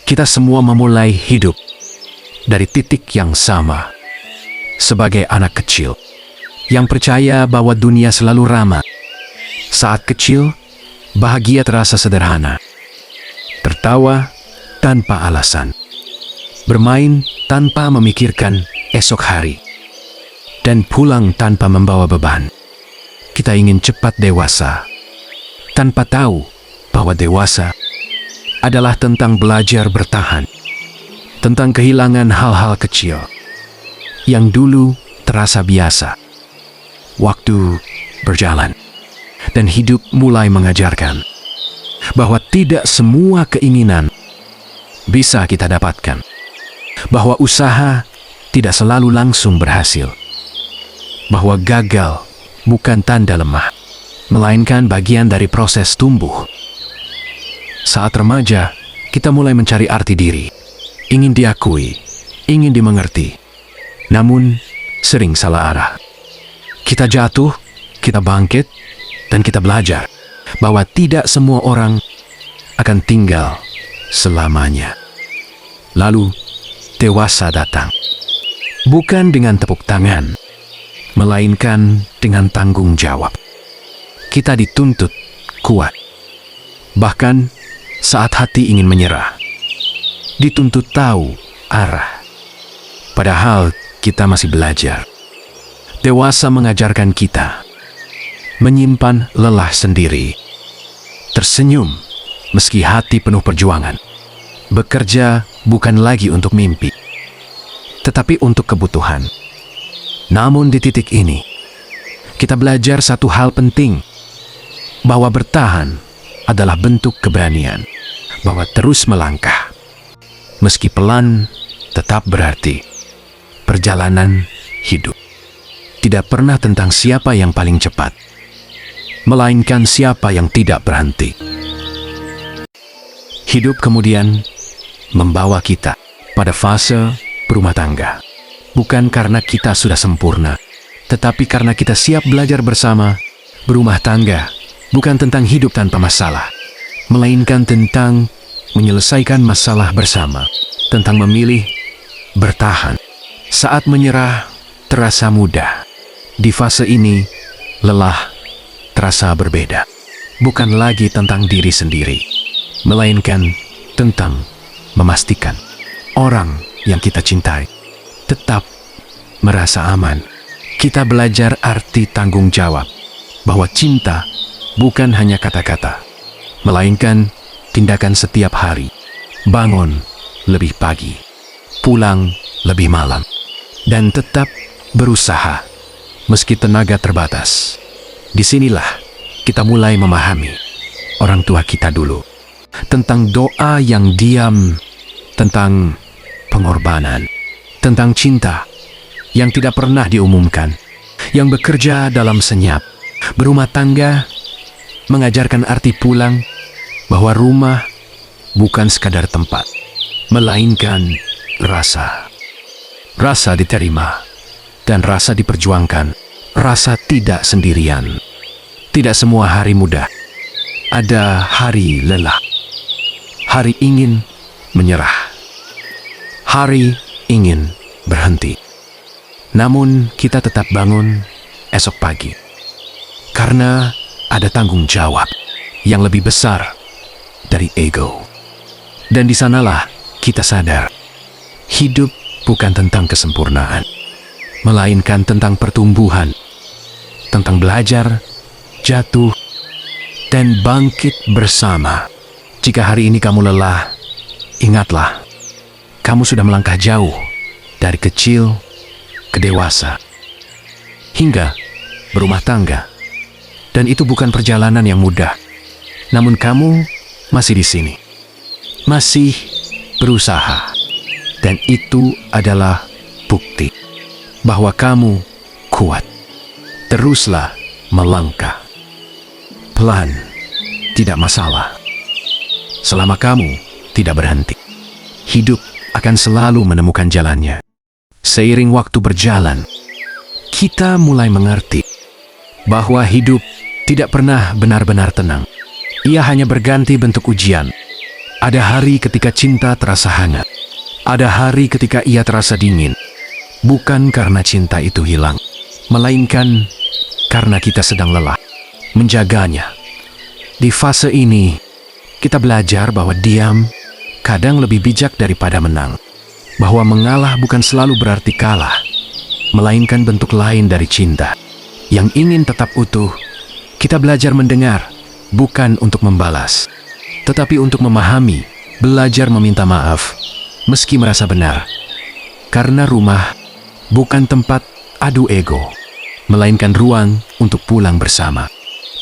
Kita semua memulai hidup dari titik yang sama. Sebagai anak kecil yang percaya bahwa dunia selalu ramah. Saat kecil, bahagia terasa sederhana. Tertawa tanpa alasan. Bermain tanpa memikirkan esok hari. Dan pulang tanpa membawa beban. Kita ingin cepat dewasa, tanpa tahu bahwa dewasa adalah tentang belajar bertahan, tentang kehilangan hal-hal kecil yang dulu terasa biasa. Waktu berjalan, dan hidup mulai mengajarkan bahwa tidak semua keinginan bisa kita dapatkan, bahwa usaha tidak selalu langsung berhasil, bahwa gagal bukan tanda lemah, melainkan bagian dari proses tumbuh. Saat remaja, kita mulai mencari arti diri, ingin diakui, ingin dimengerti, namun sering salah arah. Kita jatuh, kita bangkit, dan kita belajar bahwa tidak semua orang akan tinggal selamanya. Lalu, dewasa datang, bukan dengan tepuk tangan, melainkan dengan tanggung jawab. Kita dituntut kuat. Bahkan saat hati ingin menyerah, dituntut tahu arah. Padahal kita masih belajar. Dewasa mengajarkan kita menyimpan lelah sendiri, tersenyum meski hati penuh perjuangan, bekerja bukan lagi untuk mimpi, tetapi untuk kebutuhan. Namun di titik ini, kita belajar satu hal penting, bahwa bertahan adalah bentuk keberanian, bahwa terus melangkah, meski pelan, tetap berarti. Perjalanan hidup tidak pernah tentang siapa yang paling cepat, melainkan siapa yang tidak berhenti. Hidup kemudian membawa kita pada fase berumah tangga. Bukan karena kita sudah sempurna, tetapi karena kita siap belajar bersama. Berumah tangga bukan tentang hidup tanpa masalah, melainkan tentang menyelesaikan masalah bersama, tentang memilih bertahan. Saat menyerah terasa mudah. Di fase ini, lelah terasa berbeda. Bukan lagi tentang diri sendiri, melainkan tentang memastikan orang yang kita cintai tetap merasa aman. Kita belajar arti tanggung jawab, bahwa cinta bukan hanya kata-kata, melainkan tindakan setiap hari. Bangun lebih pagi, pulang lebih malam, dan tetap berusaha meski tenaga terbatas. Disinilah kita mulai memahami orang tua kita dulu, tentang doa yang diam, tentang pengorbanan, tentang cinta yang tidak pernah diumumkan, yang bekerja dalam senyap. Berumah tangga mengajarkan arti pulang, bahwa rumah bukan sekadar tempat, melainkan rasa. Rasa diterima dan rasa diperjuangkan, rasa tidak sendirian. Tidak semua hari mudah. Ada hari lelah, hari ingin menyerah, hari ingin berhenti. Namun kita tetap bangun esok pagi, karena ada tanggung jawab yang lebih besar dari ego. Dan di sanalah kita sadar, hidup bukan tentang kesempurnaan, melainkan tentang pertumbuhan, tentang belajar, jatuh, dan bangkit bersama. Jika hari ini kamu lelah, ingatlah, kamu sudah melangkah jauh dari kecil ke dewasa, hingga berumah tangga. Dan itu bukan perjalanan yang mudah. Namun kamu masih di sini, masih berusaha. Dan itu adalah bukti bahwa kamu kuat. Teruslah melangkah. Pelan, tidak masalah. Selama kamu tidak berhenti, hidup akan selalu menemukan jalannya. Seiring waktu berjalan, kita mulai mengerti bahwa hidup tidak pernah benar-benar tenang. Ia hanya berganti bentuk ujian, Ada hari ketika cinta terasa hangat. Ada hari ketika ia terasa dingin. Bukan karena cinta itu hilang, melainkan karena kita sedang lelah menjaganya. Di fase ini, kita belajar bahwa diam kadang lebih bijak daripada menang. Bahwa mengalah bukan selalu berarti kalah, melainkan bentuk lain dari cinta. Yang ingin tetap utuh, kita belajar mendengar, bukan untuk membalas, tetapi untuk memahami, belajar meminta maaf, meski merasa benar. Karena rumah bukan tempat adu ego, melainkan ruang untuk pulang bersama.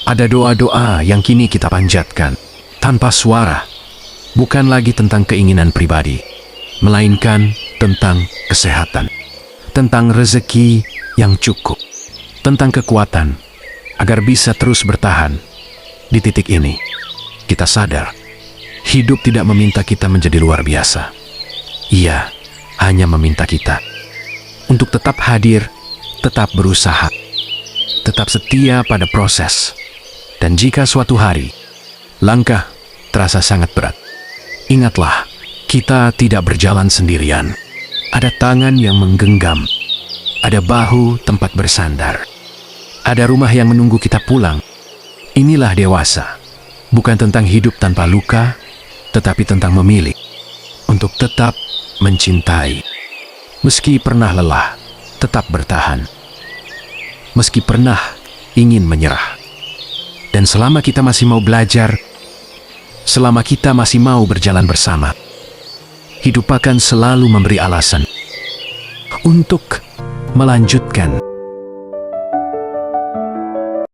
Ada doa-doa yang kini kita panjatkan, tanpa suara, bukan lagi tentang keinginan pribadi, melainkan tentang kesehatan, tentang rezeki yang cukup, tentang kekuatan, agar bisa terus bertahan. Di titik ini, kita sadar, hidup tidak meminta kita menjadi luar biasa. Ia hanya meminta kita untuk tetap hadir, tetap berusaha, tetap setia pada proses. Dan jika suatu hari, langkah terasa sangat berat, ingatlah, kita tidak berjalan sendirian. Ada tangan yang menggenggam, ada bahu tempat bersandar, ada rumah yang menunggu kita pulang. Inilah dewasa, bukan tentang hidup tanpa luka, tetapi tentang memilih untuk tetap mencintai. Meski pernah lelah, tetap bertahan. Meski pernah ingin menyerah. Dan selama kita masih mau belajar, selama kita masih mau berjalan bersama, hidup akan selalu memberi alasan untuk melanjutkan.